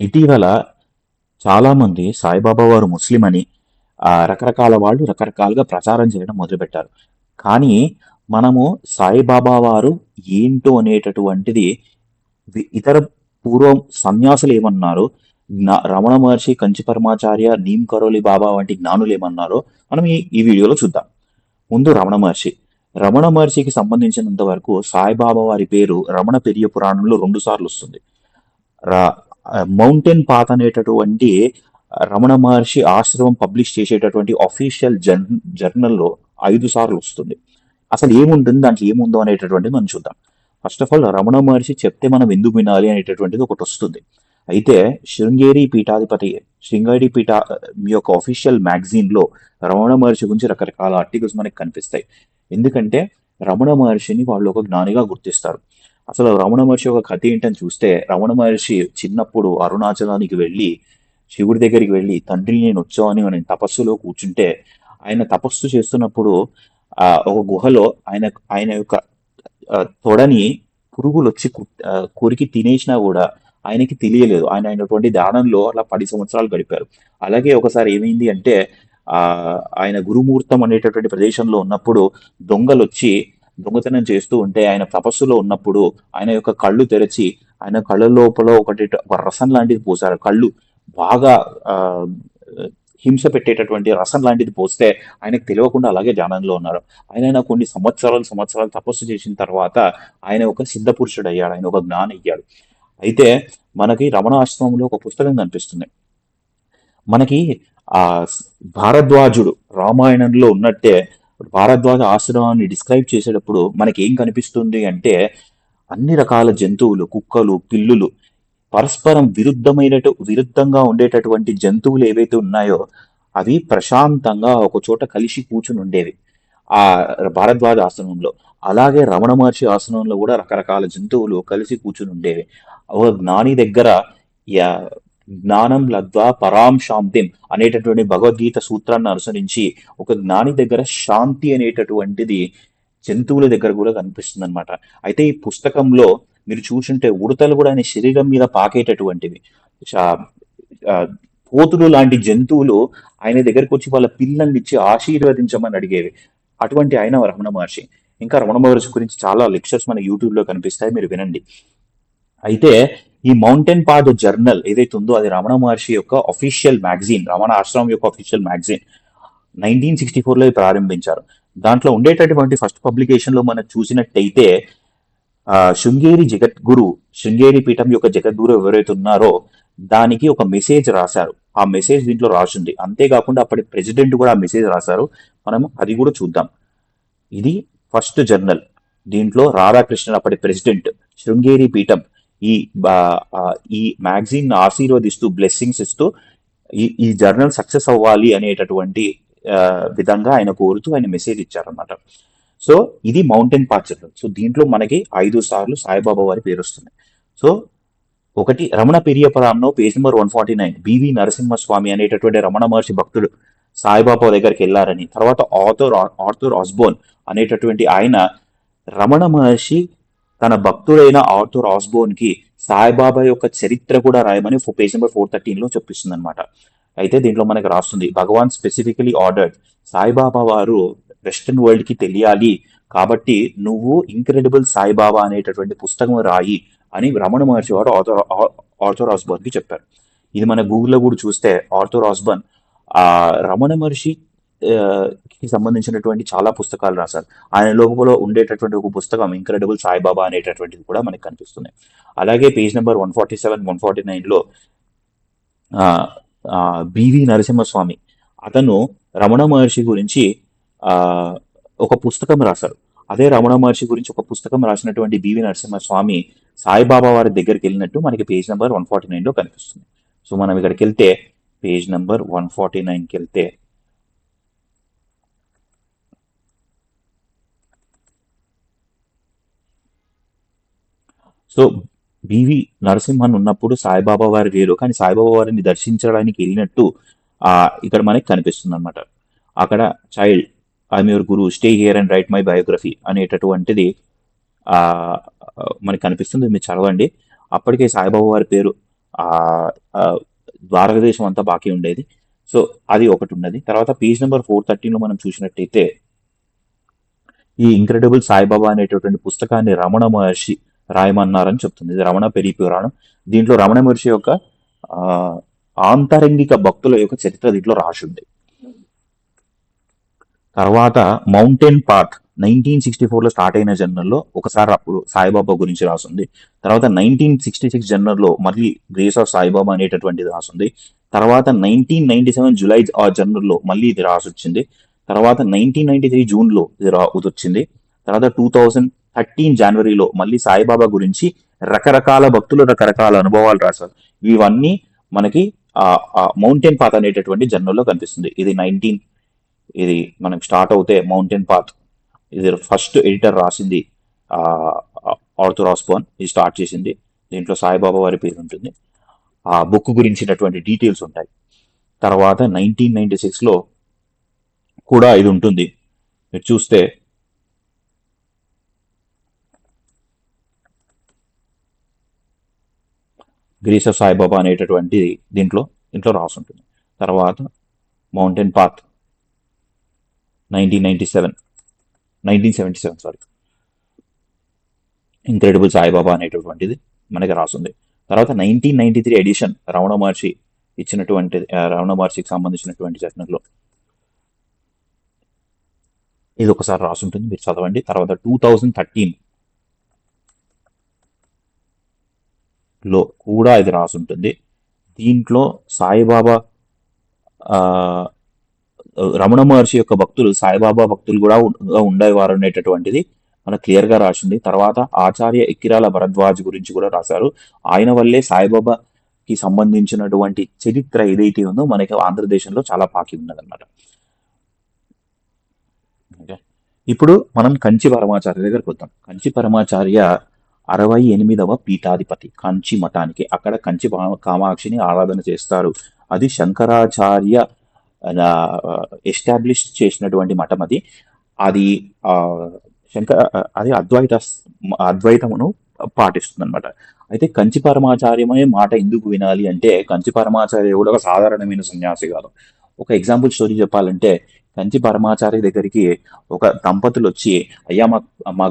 ఇటీవల చాలామంది సాయిబాబా వారు ముస్లిం అని రకరకాల వాళ్ళు రకరకాలుగా ప్రచారం చేయడం మొదలుపెట్టారు. కానీ మనము సాయిబాబా వారు ఏంటో అనేటటువంటిది ఇతర పూర్వం సన్యాసులు ఏమన్నారో, రమణ మహర్షి, కంచి పరమాచార్య, నీమ్ కరోలి బాబా వంటి జ్ఞానులు ఏమన్నారో మనం ఈ వీడియోలో చూద్దాం. ముందు రమణ మహర్షి. రమణ మహర్షికి సంబంధించినంత వరకు సాయిబాబా వారి పేరు రమణ పెరియ పురాణంలో 2 సార్లు వస్తుంది. మౌంటైన్ పాత్ అనేటటువంటి రమణ మహర్షి ఆశ్రమం పబ్లిష్ చేసేటటువంటి అఫీషియల్ జర్నల్లో 5 సార్లు వస్తుంది. అసలు ఏముంటుంది, దాంట్లో ఏముందో అనేటటువంటిది మనం చూద్దాం. First of all Ramana Maharshi చెప్తే మనం ఎందుకు వినాలి అనేటటువంటిది ఒకటి వస్తుంది. అయితే శృంగేరి పీఠాధిపతి, శృంగేరి పీఠ మీ యొక్క అఫీషియల్ మ్యాగజైన్లో రమణ మహర్షి గురించి రకరకాల ఆర్టికల్స్ మనకి కనిపిస్తాయి. ఎందుకంటే రమణ మహర్షిని వాళ్ళు ఒక జ్ఞానిగా గుర్తిస్తారు. అసలు రమణ మహర్షి ఒక కథ ఏంటని చూస్తే, రమణ మహర్షి చిన్నప్పుడు అరుణాచలానికి వెళ్ళి శివుడి దగ్గరికి వెళ్ళి, తండ్రి నేను వచ్చావని అని తపస్సులో కూర్చుంటే, ఆయన తపస్సు చేస్తున్నప్పుడు ఒక గుహలో ఆయన ఆయన యొక్క తొడని పురుగులు వచ్చి కొరికి తినేసినా కూడా ఆయనకి తెలియలేదు. ఆయన అయినటువంటి ధ్యానంలో అలా 10 సంవత్సరాలు గడిపారు. అలాగే ఒకసారి ఏమైంది అంటే ఆ ఆయన గురుమూర్తం అనేటటువంటి ప్రదేశంలో ఉన్నప్పుడు దొంగలు వచ్చి దొంగతనం చేస్తూ ఉంటే, ఆయన తపస్సులో ఉన్నప్పుడు ఆయన యొక్క కళ్ళు తెరచి ఆయన కళ్ళ లోపల ఒక రసం లాంటిది పోశారు. కళ్ళు బాగా ఆ హింస పెట్టేటటువంటి రసం లాంటిది పోస్తే ఆయనకు తెలియకుండా అలాగే ధ్యానంలో ఉన్నారు. ఆయన కొన్ని సంవత్సరాలు తపస్సు చేసిన తర్వాత ఆయన ఒక సిద్ధ పురుషుడు అయ్యాడు. ఆయన ఒక జ్ఞాని అయ్యాడు. అయితే మనకి రమణ ఆశ్రమంలో ఒక పుస్తకం కనిపిస్తుంది. మనకి ఆ భారద్వాజుడు రామాయణంలో ఉన్నట్టే భారద్వాజ ఆశ్రమాన్ని డిస్క్రైబ్ చేసేటప్పుడు మనకి ఏం కనిపిస్తుంది అంటే, అన్ని రకాల జంతువులు, కుక్కలు, పిల్లులు, పరస్పరం విరుద్ధంగా ఉండేటటువంటి జంతువులు ఏవైతే ఉన్నాయో అవి ప్రశాంతంగా ఒక చోట కలిసి కూర్చుని ఉండేవి ఆ భారద్వాజ ఆశ్రమంలో. అలాగే రమణ మహర్షి ఆశ్రమంలో కూడా రకరకాల జంతువులు కలిసి కూర్చుని ఉండేవి. ఒక జ్ఞాని దగ్గర జ్ఞానం లబ్ధ్వా పరాం శాంతిం అనేటటువంటి భగవద్గీత సూత్రాన్ని అనుసరించి ఒక జ్ఞాని దగ్గర శాంతి అనేటటువంటిది జంతువుల దగ్గర కూడా కనిపిస్తుంది అనమాట. అయితే ఈ పుస్తకంలో మీరు చూసుంటే ఉడతలు కూడా ఆయన శరీరం మీద పాకేటటువంటివి, కోతులు లాంటి జంతువులు ఆయన దగ్గరికి వచ్చి వాళ్ళ పిల్లల్ని ఇచ్చి ఆశీర్వదించమని అడిగేవి. అటువంటి ఆయన రమణ మహర్షి. ఇంకా రమణ మహర్షి గురించి చాలా లెక్చర్స్ మన యూట్యూబ్ లో కనిపిస్తాయి, మీరు వినండి. అయితే ఈ మౌంటైన్ పాత్ జర్నల్ ఏదైతే ఉందో అది రమణ మహర్షి యొక్క అఫీషియల్ మ్యాగజైన్, రమణ ఆశ్రమం యొక్క అఫీషియల్ మ్యాగజైన్. 1964లో ప్రారంభించారు. దాంట్లో ఉండేటటువంటి ఫస్ట్ పబ్లికేషన్ లో మనం చూసినట్టయితే శృంగేరి జగద్గురు, శృంగేరి పీఠం యొక్క జగద్గురు ఎవరైతే ఉన్నారో దానికి ఒక మెసేజ్ రాశారు. ఆ మెసేజ్ దీంట్లో రాసింది. అంతేకాకుండా అప్పటి ప్రెసిడెంట్ కూడా ఆ మెసేజ్ రాశారు. మనం అది కూడా చూద్దాం. ఇది ఫస్ట్ జర్నల్. దీంట్లో రాధాకృష్ణన్ అప్పటి ప్రెసిడెంట్, శృంగేరి పీఠం ఈ మ్యాగజైన్ ఆశీర్వదిస్తూ బ్లెస్సింగ్స్ ఇస్తూ ఈ జర్నల్ సక్సెస్ అవ్వాలి అనేటటువంటి విధంగా ఆయన కోరుతూ ఆయన మెసేజ్ ఇచ్చారన్నమాట. సో ఇది మౌంటైన్ పాత్ జర్నల్. సో దీంట్లో మనకి 5 సార్లు సాయిబాబా వారి పేరు వస్తుంది. సో ఒకటి రమణ పెరియపురాంలో పేజ్ నెంబర్ 149 బివి నరసింహస్వామి అనేటటువంటి రమణ మహర్షి భక్తుడు సాయిబాబా దగ్గరికి వెళ్ళారని, తర్వాత ఆర్థర్ ఆస్బోర్న్ అనేటటువంటి ఆయన రమణ మహర్షి తన భక్తుడైన ఆర్థర్ ఆస్బోర్న్ కి సాయిబాబా యొక్క చరిత్ర కూడా రాయమని పేజ్ నెంబర్ 413లో చెప్పిస్తుంది అనమాట. అయితే దీంట్లో మనకి రాస్తుంది, భగవాన్ స్పెసిఫికలీ ఆర్డర్డ్, సాయిబాబా వారు వెస్టర్న్ వరల్డ్ కి తెలియాలి కాబట్టి నువ్వు ఇంక్రెడిబుల్ సాయిబాబా అనేటటువంటి పుస్తకం రాయి అని రమణ మహర్షి వారు ఆర్థర్ ఆస్బోర్న్ కి చెప్పారు. ఇది మన గూగుల్లో కూడా చూస్తే ఆర్థర్ ఆస్బోర్న్ రమణ మహర్షి కి సంబంధించినటువంటి చాలా పుస్తకాలు రాశారు. ఆయన లోపల ఉండేటటువంటి ఒక పుస్తకం ఇంక్రెడిబుల్ సాయిబాబా అనేటటువంటిది కూడా మనకి కనిపిస్తుంది. అలాగే పేజ్ నెంబర్ 147, 149లో బివి నరసింహస్వామి అతను రమణ మహర్షి గురించి ఒక పుస్తకం రాశారు. అదే రమణ మహర్షి గురించి ఒక పుస్తకం రాసినటువంటి బివి నరసింహస్వామి సాయిబాబా వారి దగ్గరికి వెళ్ళినట్టు మనకి పేజ్ నెంబర్ 149లో కనిపిస్తుంది. సో మనం ఇక్కడికి వెళ్తే పేజ్ నెంబర్ 149కి వెళ్తే సో బివి నరసింహన్ ఉన్నప్పుడు సాయిబాబా వారి వేరు, కానీ సాయిబాబా వారిని దర్శించడానికి వెళ్ళినట్టు ఇక్కడ మనకి కనిపిస్తుంది అనమాట. అక్కడ child, I'm your Guru, stay here and right my biography అనేటటువంటిది మనకి కనిపిస్తుంది. మీరు చదవండి. అప్పటికే సాయిబాబా వారి పేరు ఆ ఆ, భారతదేశం అంతా బాకీ ఉండేది. సో అది ఒకటి ఉన్నది. తర్వాత పేజ్ నెంబర్ 413లో మనం చూసినట్టయితే ఈ ఇంక్రెడిబుల్ సాయిబాబా అనేటటువంటి పుస్తకాన్ని రమణ మహర్షి రాయమన్నారని చెప్తుంది. ఇది రమణ పెరి పురాణం. దీంట్లో రమణ మహర్షి యొక్క ఆ, ఆంతరంగిక భక్తుల యొక్క చరిత్ర దీంట్లో రాసింది. తర్వాత మౌంటైన్ పాత్ 1964లో స్టార్ట్ అయిన జర్నల్లో ఒకసారి అప్పుడు సాయిబాబా గురించి రాసింది. తర్వాత 1966 జర్నల్లో మళ్ళీ గ్రేస్ ఆఫ్ సాయిబాబా అనేటటువంటిది రాసింది. తర్వాత 1997 జూలై ఆ జర్నల్లో మళ్ళీ ఇది రాసొచ్చింది. తర్వాత 1993 జూన్లో ఇది వచ్చింది. తర్వాత 2013 జనవరిలో మళ్ళీ సాయిబాబా గురించి రకరకాల భక్తులు రకరకాల అనుభవాలు రాశారు. ఇవన్నీ మనకి మౌంటైన్ పాత్ అనేటటువంటి జర్నల్లో కనిపిస్తుంది. ఇది మనకు స్టార్ట్ అవుతే మౌంటైన్ పాత్ ఇది ఫస్ట్ ఎడిటర్ రాసింది ఆర్థర్ ఆస్బోర్న్. ఇది స్టార్ట్ చేసింది. దీంట్లో సాయిబాబా వారి పేరు ఉంటుంది. ఆ బుక్ గురించినటువంటి డీటెయిల్స్ ఉంటాయి. తర్వాత 1996లో కూడా ఇది ఉంటుంది. మీరు చూస్తే గ్రేస్ ఆఫ్ సాయిబాబా అనేటటువంటి దీంట్లో రాసి ఉంటుంది. తర్వాత mountain path 1977 sorry incredible Saibaba అనేటటువంటిది మనకి రాసింది. తర్వాత 1993 ఎడిషన్ రమణ మహర్షి ఇచ్చినటువంటి రమణ మహర్షికి సంబంధించినటువంటి జర్నల్లో ఇది ఒకసారి రాసుంటుంది, మీరు చదవండి. తర్వాత 2013లో కూడా ఇది రాసుంటుంది. దీంట్లో సాయిబాబా ఆ, రమణ మహర్షి యొక్క భక్తులు సాయిబాబా భక్తులు కూడా ఉండేవారు అనేటటువంటిది మనకు క్లియర్ గా రాసింది. తర్వాత ఆచార్య ఎక్కిరాల భరద్వాజ్ గురించి కూడా రాశారు. ఆయన వల్లే సాయిబాబాకి సంబంధించినటువంటి చరిత్ర ఏదైతే ఉందో మనకి ఆంధ్రదేశంలో చాలా పాకి ఉన్నదన్నమాట. ఓకే. ఇప్పుడు మనం కంచి పరమాచార్య దగ్గరకు వద్దాం. కంచి పరమాచార్య 68వ పీఠాధిపతి కంచి మఠానికి. అక్కడ కంచి కామాక్షిని ఆరాధన చేస్తారు. అది శంకరాచార్య ఎస్టాబ్లిష్ చేసినటువంటి మఠం అది. అది ఆ, అది అద్వైతమును పాటిస్తుంది అనమాట. అయితే కంచి పరమాచార్యమే మాట ఎందుకు వినాలి అంటే, కంచి పరమాచార్య కూడా ఒక సాధారణమైన సన్యాసి కాదు. ఒక ఎగ్జాంపుల్ స్టోరీ చెప్పాలంటే, కంచి పరమాచార్య దగ్గరికి ఒక దంపతులు వచ్చి, అయ్యా మా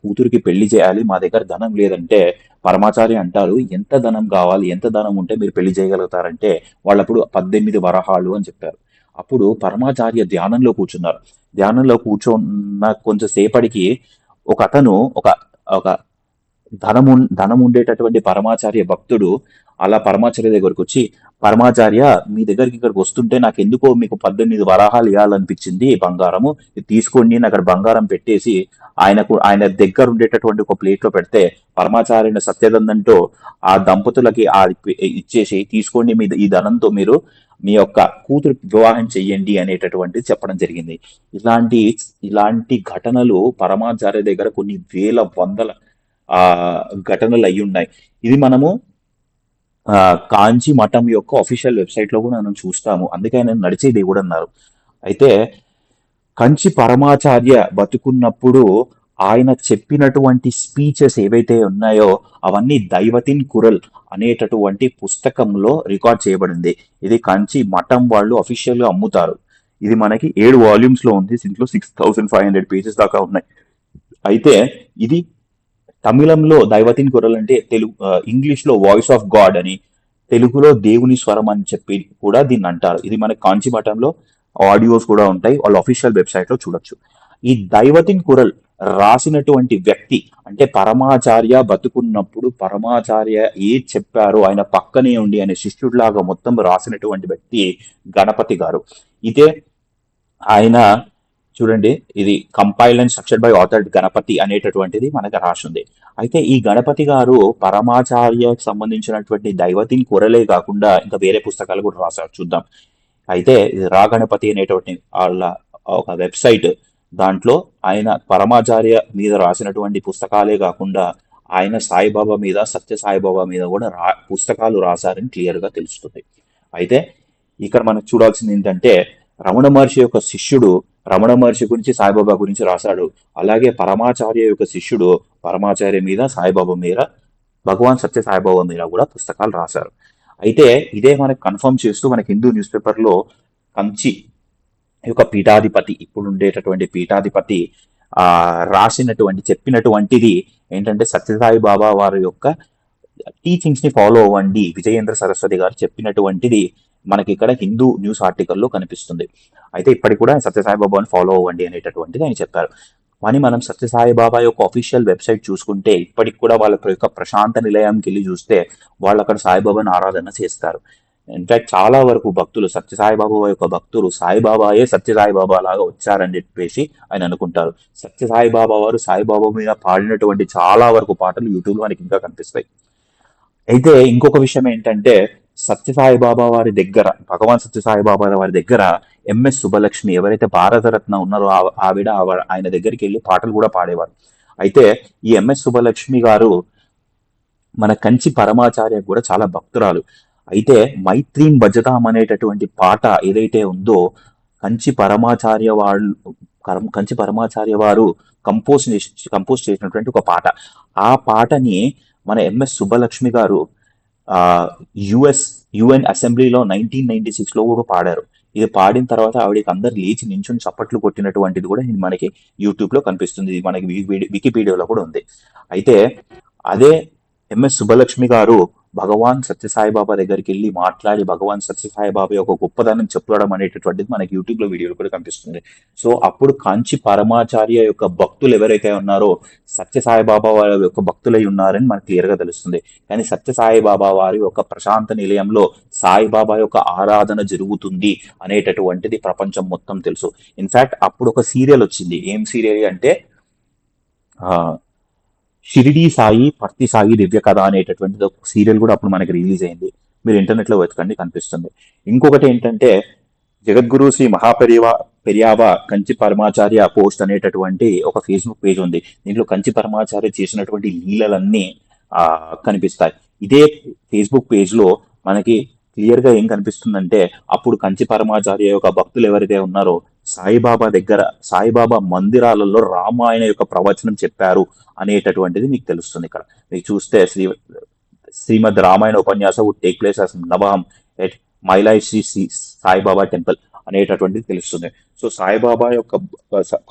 కూతురికి పెళ్లి చేయాలి, మా దగ్గర ధనం లేదంటే పరమాచార్య అంటారు, ఎంత ధనం కావాలి, ఎంత ధనం ఉంటే మీరు పెళ్లి చేయగలుగుతారంటే వాళ్ళప్పుడు 18 వరహాలు అని చెప్పారు. అప్పుడు పరమాచార్య ధ్యానంలో కూర్చున్నారు. ధ్యానంలో కూర్చున్న కొంచెంసేపటికి ఒక అతను ఒక ఒక ధనం ఉండేటటువంటి పరమాచార్య భక్తుడు అలా పరమాచార్య దగ్గరకు వచ్చి, పరమాచార్య మీ దగ్గరికి ఇక్కడికి వస్తుంటే నాకు ఎందుకో మీకు 18 వరాహాలు ఇవ్వాలనిపించింది బంగారము, ఇది తీసుకోండి అని అక్కడ బంగారం పెట్టేసి ఆయన దగ్గర ఉండేటటువంటి ఒక ప్లేట్ లో పెడితే పరమాచార్యుని సత్యదండంతో ఆ దంపతులకి ఇచ్చేసి, తీసుకోండి ఈ ధనంతో మీరు మీ యొక్క కూతురు వివాహం చెయ్యండి అనేటటువంటిది చెప్పడం జరిగింది. ఇలాంటి ఘటనలు పరమాచార్య దగ్గర కొన్ని వేల వందల ఆ ఘటనలు అయి ఉన్నాయి. ఇది మనము కాంచి మఠం యొక్క అఫీషియల్ వెబ్సైట్ లో కూడా మనం చూస్తాము. అందుకే ఆయన నడిచే దేవుడు అన్నారు. అయితే కంచి పరమాచార్య బతుకున్నప్పుడు ఆయన చెప్పినటువంటి స్పీచెస్ ఏవైతే ఉన్నాయో అవన్నీ దైవతిన్ కురల్ అనేటటువంటి పుస్తకంలో రికార్డ్ చేయబడింది. ఇది కంచి మఠం వాళ్ళు అఫీషియల్ గా అమ్ముతారు. ఇది మనకి 7 వాల్యూమ్స్ లో ఉంది. దీంట్లో 6500 పేజెస్ దాకా ఉన్నాయి. అయితే ఇది తమిళంలో దైవతిన్ కురల్ అంటే ఇంగ్లీష్ లో వాయిస్ ఆఫ్ గాడ్ అని, తెలుగులో దేవుని స్వరం అని చెప్పి కూడా దీన్ని అంటారు. ఇది మన కాంచి మఠంలో ఆడియోస్ కూడా ఉంటాయి. వాళ్ళ అఫీషియల్ వెబ్సైట్ లో చూడొచ్చు. ఈ దైవతిన్ కురల్ రాసినటువంటి వ్యక్తి అంటే పరమాచార్య బతుకున్నప్పుడు పరమాచార్య చెప్పారో ఆయన పక్కనే ఉండి ఆయన శిష్యుడిలాగా మొత్తం రాసినటువంటి వ్యక్తి గణపతి గారు. ఇదే ఆయన చూడండి, ఇది compiled and structured by author Ganapati అనేటటువంటిది మనకు రాసింది. అయితే ఈ గణపతి గారు పరమాచార్యకు సంబంధించినటువంటి దైవతిన్ కురలే కాకుండా ఇంకా వేరే పుస్తకాలు కూడా రాశారు, చూద్దాం. అయితే ఇది రా గణపతి అనేటువంటి వాళ్ళ ఒక వెబ్సైట్. దాంట్లో ఆయన పరమాచార్య మీద రాసినటువంటి పుస్తకాలే కాకుండా ఆయన సాయిబాబా మీద, సత్య సాయిబాబా మీద కూడా పుస్తకాలు రాశారని క్లియర్ గా తెలుస్తుంది. అయితే ఇక్కడ మనం చూడాల్సింది ఏంటంటే, రమణ మహర్షి యొక్క శిష్యుడు రమణ మహర్షి గురించి సాయిబాబా గురించి రాశాడు. అలాగే పరమాచార్య యొక్క శిష్యుడు పరమాచార్య మీద, సాయిబాబా మీద, భగవాన్ సత్య సాయిబాబా మీద కూడా పుస్తకాలు రాశారు. అయితే ఇదే మనకి కన్ఫర్మ్ చేస్తూ మనకి హిందూ న్యూస్ పేపర్లో కంచి యొక్క పీఠాధిపతి, ఇప్పుడు ఉండేటటువంటి పీఠాధిపతి చెప్పినటువంటిది ఏంటంటే, సత్యసాయి బాబా వారి యొక్క టీచింగ్స్ ని ఫాలో అవ్వండి. విజయేంద్ర సరస్వతి గారు చెప్పినటువంటిది మనకి ఇక్కడ హిందూ న్యూస్ ఆర్టికల్లో కనిపిస్తుంది. అయితే ఇప్పటికి కూడా సత్యసాయి బాబాని ఫాలో అవ్వండి అనేటటువంటిది ఆయన చెప్పారు. కానీ మనం సత్యసాయి బాబా యొక్క అఫీషియల్ వెబ్సైట్ చూసుకుంటే ఇప్పటికి కూడా వాళ్ళ యొక్క ప్రశాంత నిలయంకి వెళ్ళి చూస్తే వాళ్ళు అక్కడ సాయిబాబాని ఆరాధన చేస్తారు. ఇన్ఫాక్ట్ చాలా వరకు భక్తులు, సత్యసాయిబాబా యొక్క భక్తులు, సాయిబాబాయే సత్యసాయిబాబా లాగా వచ్చారని చెప్పేసి ఆయన అనుకుంటారు. సత్యసాయిబాబా వారు సాయిబాబా మీద పాడినటువంటి చాలా వరకు పాటలు యూట్యూబ్ లో మనకి ఇంకా కనిపిస్తాయి. అయితే ఇంకొక విషయం ఏంటంటే, సత్యసాయి బాబా వారి దగ్గర, భగవాన్ సత్యసాయి బాబా వారి దగ్గర ఎంఎస్ సుబ్బలక్ష్మి ఎవరైతే భారతరత్న ఉన్నారో ఆయన దగ్గరికి వెళ్ళి పాటలు కూడా పాడేవారు. అయితే ఈ ఎంఎస్ సుబ్బలక్ష్మి గారు మన కంచి పరమాచార్య కూడా చాలా భక్తురాలు. అయితే మైత్రీం భజతాం అనేటటువంటి పాట ఏదైతే ఉందో, కంచి పరమాచార్య వాళ్ళు కంచి పరమాచార్య వారు కంపోజ్ చేసినటువంటి ఒక పాట. ఆ పాటని మన ఎంఎస్ సుబ్బలక్ష్మి గారు యుఎన్ అసెంబ్లీలో 1996లో కూడా పాడారు. ఇది పాడిన తర్వాత ఆవిడకి అందరు లేచి నించుని చప్పట్లు కొట్టినటువంటిది కూడా మనకి యూట్యూబ్ లో కనిపిస్తుంది. ఇది మనకి వికీపీడియాలో కూడా ఉంది. అయితే అదే ఎంఎస్ సుబ్బలక్ష్మి గారు భగవాన్ సత్యసాయిబాబా దగ్గరికి వెళ్ళి మాట్లాడి భగవాన్ సత్యసాయిబాబా యొక్క గొప్పదనం చెప్పడం అనేటటువంటిది మనకి యూట్యూబ్ లో వీడియోలు కూడా కనిపిస్తుంది. సో అప్పుడు కాంచి పరమాచార్య యొక్క భక్తులు ఎవరైతే ఉన్నారో సత్యసాయిబాబా వారి యొక్క భక్తులై ఉన్నారని మనకు క్లియర్ గా తెలుస్తుంది. కానీ సత్యసాయిబాబా వారి యొక్క ప్రశాంత నిలయంలో సాయిబాబా యొక్క ఆరాధన జరుగుతుంది అనేటటువంటిది ప్రపంచం మొత్తం తెలుసు. ఇన్ఫాక్ట్ అప్పుడు ఒక సీరియల్ వచ్చింది. ఏం సీరియల్ అంటే షిరిడి సాయి పర్తి సాయి దివ్య కథ అనేటటువంటిది ఒక సీరియల్ కూడా అప్పుడు మనకి రిలీజ్ అయింది. మీరు ఇంటర్నెట్ లో వెతకండి, కనిపిస్తుంది. ఇంకొకటి ఏంటంటే, జగద్గురు శ్రీ పెరియావ కంచి పరమాచార్య పోస్ట్ అనేటటువంటి ఒక ఫేస్బుక్ పేజ్ ఉంది. దీంట్లో కంచి పరమాచార్య చేసినటువంటి లీలలన్నీ కనిపిస్తాయి. ఇదే ఫేస్బుక్ పేజ్ లో మనకి క్లియర్ గా ఏం కనిపిస్తుందంటే, అప్పుడు కంచి పరమాచార్య యొక్క భక్తులు ఎవరైతే ఉన్నారో సాయిబాబా మందిరాలలో రామాయణ యొక్క ప్రవచనం చెప్పారు అనేటటువంటిది మీకు తెలుస్తుంది. ఇక్కడ మీరు చూస్తే శ్రీమద్ రామాయణ ఉపన్యాసం వుడ్ టేక్ ప్లేస్ అస్ నవహం ఎట్ మైలాయ్ శ్రీ సాయిబాబా టెంపుల్ అనేటటువంటిది తెలుస్తుంది. సో సాయిబాబా యొక్క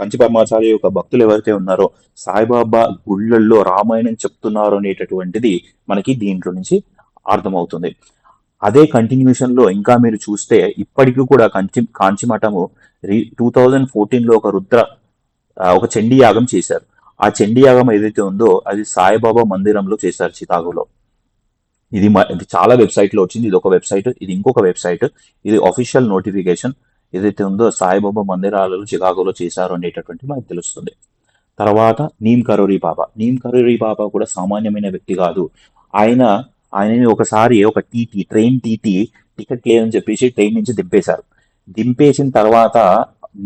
కంచి పరమాచార్య యొక్క భక్తులు ఎవరైతే ఉన్నారో సాయిబాబా గుళ్ళల్లో రామాయణం చెప్తున్నారు అనేటటువంటిది మనకి దీంట్లో నుంచి అర్థమవుతుంది. అదే కంటిన్యూషన్ లో ఇంకా మీరు చూస్తే ఇప్పటికీ కూడా కాంచి మఠము 2014లో ఒక చండీ యాగం చేశారు. ఆ చండీ యాగం ఏదైతే ఉందో అది సాయిబాబా మందిరంలో చేశారు, చికాగోలో. ఇది చాలా వెబ్సైట్ లో వచ్చింది. ఇది ఒక వెబ్సైట్, ఇది ఇంకొక వెబ్సైట్. ఇది అఫీషియల్ నోటిఫికేషన్ ఏదైతే ఉందో సాయిబాబా మందిరాలలో చికాగోలో చేశారు అనేటటువంటి మనకు తెలుస్తుంది. తర్వాత నీమ్ కరోరీ బాబా కూడా సామాన్యమైన వ్యక్తి కాదు. ఆయనని ఒకసారి ఒక ట్రైన్ టికెట్ లేదని చెప్పేసి ట్రైన్ నుంచి దింపేసిన తర్వాత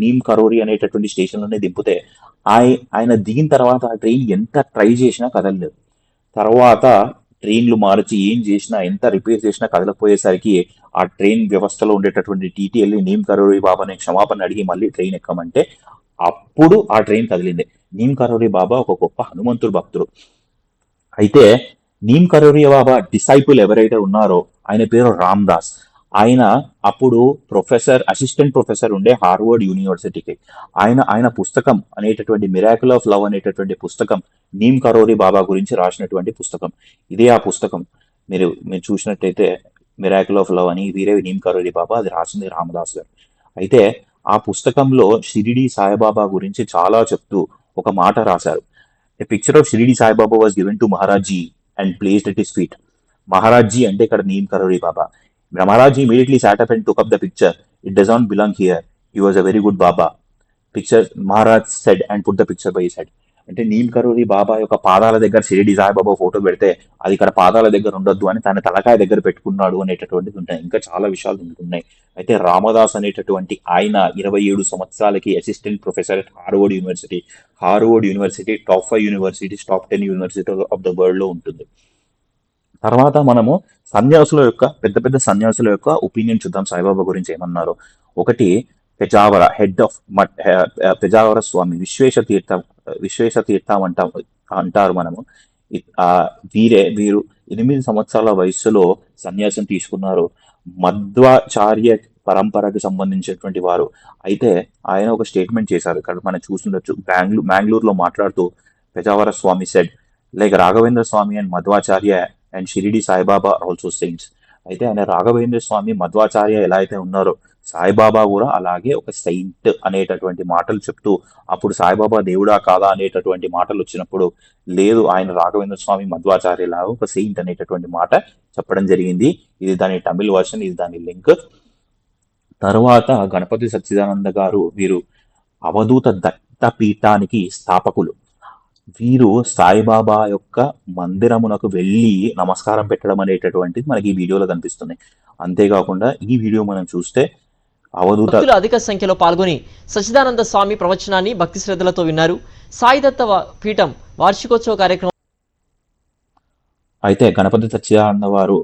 నీమ్ కరోరీ అనేటటువంటి స్టేషన్ లోనే దింపితే ఆయన దిగిన తర్వాత ఆ ట్రైన్ ఎంత ట్రై చేసినా కదలలేదు. తర్వాత ట్రైన్లు మార్చి ఏం చేసినా, ఎంత రిపేర్ చేసినా కదలపోయేసరికి ఆ ట్రైన్ వ్యవస్థలో ఉండేటటువంటి టీటీ వెళ్ళి నీమ్ కరోరీ బాబాని క్షమాపణ అడిగి మళ్ళీ ట్రైన్ ఎక్కమంటే అప్పుడు ఆ ట్రైన్ కదిలింది. నీమ్ కరోరీ బాబా ఒక గొప్ప హనుమంతుడు భక్తుడు. అయితే నీమ్ కరోరీ బాబా డిసైపుల్ ఎవరైతే ఉన్నారో ఆయన పేరు రామ్ దాస్. ఆయన అప్పుడు అసిస్టెంట్ ప్రొఫెసర్ ఉండే హార్వర్డ్ యూనివర్సిటీకి. ఆయన పుస్తకం అనేటటువంటి మిరాకిల్ ఆఫ్ లవ్ అనేటటువంటి పుస్తకం నీమ్ కరోరీ బాబా గురించి రాసినటువంటి పుస్తకం. ఇదే ఆ పుస్తకం. మీరు చూసినట్టయితే మిరాకిల్ ఆఫ్ లవ్ అని, వీరే నీమ్ కరోరీ బాబా, అది రాసింది రామదాస్ గారు. అయితే ఆ పుస్తకంలో షిరిడి సాయిబాబా గురించి చాలా చెప్తూ ఒక మాట రాశారు. A picture of Shirdi Saibaba was given to Maharajji and placed at his feet. Maharajji అంటే ఇక్కడ Neem Karoli Baba. Ramaraji immediately sat up and took up the picture. It does not belong here. He was a very good Baba. Maharaj said and put the picture by his head. అంటే neem Karoli బాబా యొక్క పాదాల దగ్గర Shirdi Saibaba photo పెడితే అది ఇక్కడ పాదాల దగ్గర ఉండొద్దు అని తన తలకాయ దగ్గర పెట్టుకున్నాడు అనేటటువంటిది ఉంటాయి. ఇంకా చాలా విషయాలు ఉంటున్నాయి. అయితే రామదాస్ అనేటటువంటి ఆయన 27 సంవత్సరాలకి assistant professor at Harvard university top 5 universities, top 10 university of the world లో ఉంటుంది. తర్వాత మనము పెద్ద సన్యాసుల యొక్క ఒపీనియన్ చూద్దాం సాయిబాబా గురించి ఏమన్నారో. ఒకటి, పెజావర హెడ్ ఆఫ్ పెజావర స్వామి విశ్వేశ తీర్థం అంటారు మనము. వీరు 8 సంవత్సరాల వయస్సులో సన్యాసం తీసుకున్నారు. మధ్వాచార్య పరంపరకు సంబంధించినటువంటి వారు. అయితే ఆయన ఒక స్టేట్మెంట్ చేశారు. ఇక్కడ మనం చూస్తుండొచ్చు. మ్యాంగ్లూరులో మాట్లాడుతూ Pejavara Swami said like Raghavendra Swami and Madhvacharya and Shirdi Saibaba also saints. అయితే ఆయన రాఘవేంద్ర స్వామి మధ్వాచార్య ఎలా అయితే ఉన్నారో సాయిబాబా కూడా అలాగే ఒక సెయింట్ అనేటటువంటి మాటలు చెప్తూ, అప్పుడు సాయిబాబా దేవుడా కాదా అనేటటువంటి మాటలు వచ్చినప్పుడు లేదు, ఆయన రాఘవేంద్ర స్వామి మధ్వాచార్యలా ఒక సెయింట్ అనేటటువంటి మాట చెప్పడం జరిగింది. ఇది దాని తమిళ్ వర్షన్, ఇది దాని లింక్. తర్వాత గణపతి సచ్చిదానంద గారు వీరు అవధూత దత్త పీఠానికి స్థాపకులు. వీరు సాయిబాబా యొక్క మందిరమునకు వెళ్ళి నమస్కారం పెట్టడం అనేటటువంటిది మనకి ఈ వీడియోలో కనిపిస్తుంది. అంతేకాకుండా ఈ వీడియో మనం చూస్తే అవధూత భక్తులు అధిక సంఖ్యలో పాల్గొని సచ్చిదానంద స్వామి ప్రవచనాన్ని భక్తి శ్రద్ధలతో విన్నారు. సాయిదత్త పీఠం వార్షికోత్సవ కార్యక్రమం. అయితే గణపతి సచ్చిదానంద వారు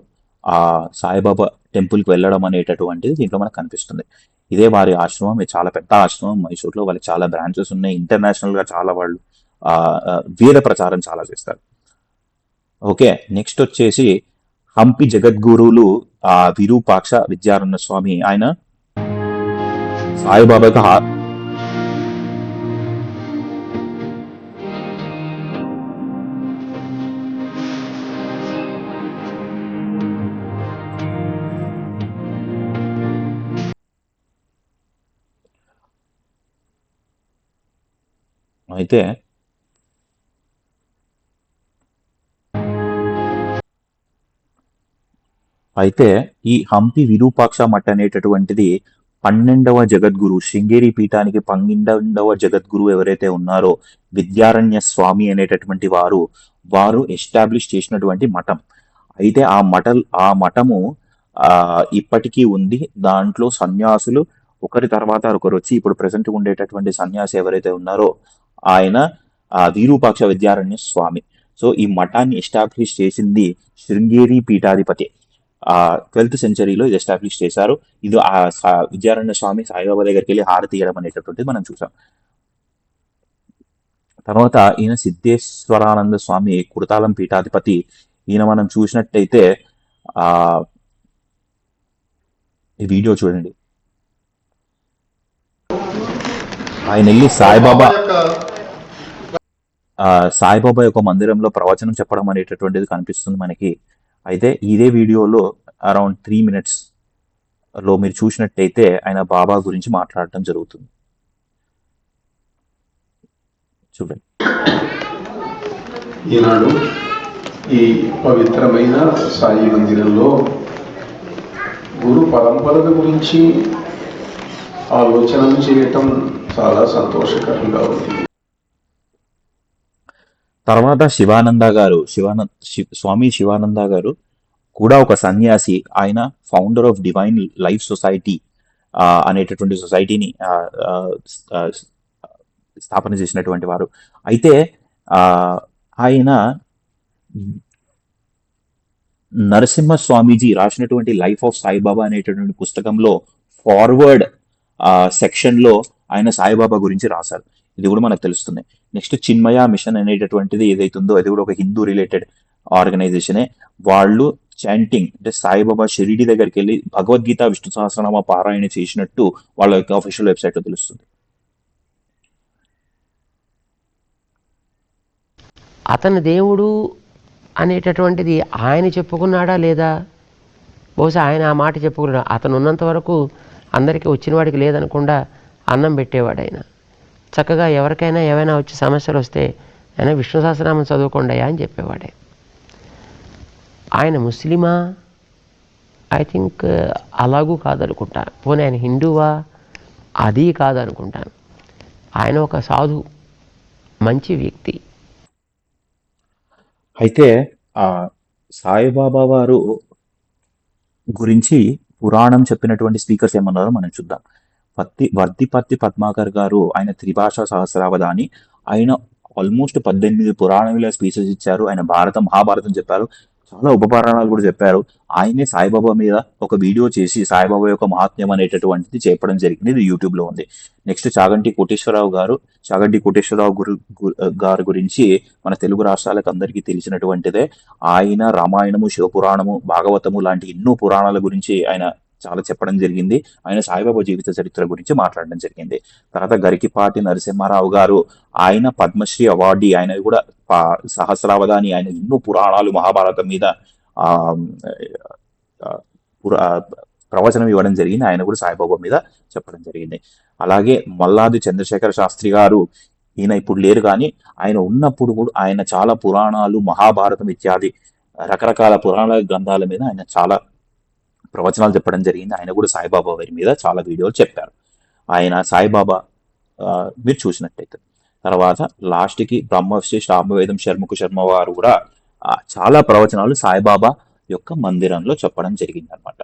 ఆ సాయిబాబా టెంపుల్కి వెళ్ళడం అనేటటువంటిది దీంట్లో మనకు కనిపిస్తుంది. ఇదే వారి ఆశ్రమం. ఇది చాలా పెద్ద ఆశ్రమం మైసూర్లో. వాళ్ళకి చాలా బ్రాంచెస్ ఉన్నాయి. ఇంటర్నేషనల్ గా చాలా వాళ్ళు వేద ప్రచారం చాలా చేస్తారు. ఓకే, నెక్స్ట్ వచ్చేసి హంపి జగద్గురువులు విరూపాక్ష విద్యారణ్య స్వామి. ఆయన సాయిబాబాకి అయితే అయితే ఈ హంపి విరూపాక్ష మఠ అనేటటువంటిది 12వ జగద్గురు శృంగేరి పీఠానికి 12వ జగద్గురు ఎవరైతే ఉన్నారో విద్యారణ్య స్వామి అనేటటువంటి వారు ఎస్టాబ్లిష్ చేసినటువంటి మఠం. అయితే ఆ మఠము ఇప్పటికీ ఉంది. దాంట్లో సన్యాసులు ఒకరి తర్వాత ఒకరు వచ్చి ఇప్పుడు ప్రెసెంట్ ఉండేటటువంటి సన్యాసి ఎవరైతే ఉన్నారో ఆయన విరూపాక్ష విద్యారణ్య స్వామి. సో ఈ మఠాన్ని ఎస్టాబ్లిష్ చేసింది శృంగేరి పీఠాధిపతి. 12th సెంచరీలో ఇది ఎస్టాబ్లిష్ చేశారు. ఇది విద్యారణ్య స్వామి సాయిబాబా దగ్గరికి వెళ్ళి హారతి తీయడం అనేటటువంటిది మనం చూసాం. తర్వాత ఈయన సిద్ధేశ్వరానంద స్వామి కురతాళం పీఠాధిపతి. ఈయన మనం చూసినట్టయితే ఈ వీడియో చూడండి. ఆయన వెళ్ళి సాయిబాబా యొక్క మందిరంలో ప్రవచనం చెప్పడం అనేటటువంటిది కనిపిస్తుంది మనకి. అయితే ఇదే వీడియోలో అరౌండ్ 3 minutes లో మీరు చూసినట్టయితే ఆయన బాబా గురించి మాట్లాడటం జరుగుతుంది. చూడండి. ఈనాడు ఈ పవిత్రమైన సాయి మందిరంలో గురు పరంపరల గురించి ఆలోచనలు చేయటం చాలా సంతోషకరంగా ఉంది. తర్వాత స్వామి శివానంద గారు కూడా ఒక సన్యాసి. ఆయన founder of divine life society అనేటటువంటి సొసైటీని స్థాపన చేసినటువంటి వారు. అయితే ఆయన నరసింహ స్వామీజీ రాసినటువంటి లైఫ్ ఆఫ్ సాయిబాబా అనేటటువంటి పుస్తకంలో ఫార్వర్డ్ సెక్షన్లో ఆయన సాయిబాబా గురించి రాశారు. ఇది కూడా మనకు తెలుస్తుంది. నెక్స్ట్ చిన్మయ మిషన్ అనేటటువంటిది ఏదైతుందో అది కూడా ఒక హిందూ రిలేటెడ్ ఆర్గనైజేషనే. వాళ్ళు చాంటింగ్ అంటే సాయిబాబా షిరిడి దగ్గరికి వెళ్ళి భగవద్గీత విష్ణు సహస్రనామ పారాయణ చేసినట్టు వాళ్ళ యొక్క అఫీషియల్ వెబ్సైట్లో తెలుస్తుంది. అతని దేవుడు అనేటటువంటిది ఆయన చెప్పుకున్నాడా లేదా? బహుశా ఆయన ఆ మాట చెప్పుకున్నాడు. అతను ఉన్నంత వరకు అందరికీ వచ్చిన వాడికి లేదనకుండా అన్నం పెట్టేవాడు ఆయన. చక్కగా ఎవరికైనా ఏమైనా వచ్చి సమస్యలు వస్తే ఆయన విష్ణు సహస్రనామం చదువుకోండియా అని చెప్పేవాడే. ఆయన ముస్లిమా? ఐ థింక్ అలాగూ కాదనుకుంటాను. పోనీ ఆయన హిందువా? అది కాదనుకుంటాను. ఆయన ఒక సాధు, మంచి వ్యక్తి. అయితే సాయిబాబా వారు గురించి పురాణం చెప్పినటువంటి స్పీకర్స్ ఏమన్నారో మనం చూద్దాం. వర్ధిపత్తి పద్మాకర్ గారు ఆయన త్రిభాషా సహస్రావధాని. ఆయన ఆల్మోస్ట్ 18 పురాణముల స్పీచెస్ ఇచ్చారు. ఆయన మహాభారతం చెప్పారు. చాలా ఉపపురాణాలు కూడా చెప్పారు. ఆయనే సాయిబాబా మీద ఒక వీడియో చేసి సాయిబాబా యొక్క మహాత్మ్యం అనేటటువంటిది చెప్పడం జరిగింది. ఇది యూట్యూబ్ లో ఉంది. నెక్స్ట్ చాగంటి కోటేశ్వరరావు గారి గురించి మన తెలుగు రాష్ట్రాలకు అందరికీ తెలిసినటువంటిదే. ఆయన రామాయణము, శివపురాణము, భాగవతము లాంటి ఎన్నో పురాణాల గురించి ఆయన చాలా చెప్పడం జరిగింది. ఆయన సాయిబాబా జీవిత చరిత్ర గురించి మాట్లాడడం జరిగింది. తర్వాత గరికిపాటి నరసింహారావు గారు, ఆయన పద్మశ్రీ అవార్డీ, ఆయన కూడా సహస్రావధాని, ఆయన ఎన్నో పురాణాలు మహాభారతం మీద ఆ ఆ, ప్రవచనం ఇవ్వడం జరిగింది. ఆయన కూడా సాయిబాబా మీద చెప్పడం జరిగింది. అలాగే మల్లాది చంద్రశేఖర శాస్త్రి గారు, ఈయన ఇప్పుడు లేరు కానీ ఆయన ఉన్నప్పుడు కూడా ఆయన చాలా పురాణాలు, మహాభారతం ఇత్యాది రకరకాల పురాణ గ్రంథాల మీద ఆయన చాలా ప్రవచనాలు చెప్పడం జరిగింది. ఆయన కూడా సాయిబాబా వారి మీద చాలా వీడియోలు చెప్పారు. ఆయన సాయిబాబా మీరు చూసినట్టయితే. తర్వాత లాస్ట్కి బ్రహ్మశ్రీ సామవేదం శర్మకు శర్మ వారు కూడా చాలా ప్రవచనాలు సాయిబాబా యొక్క మందిరంలో చెప్పడం జరిగింది అనమాట.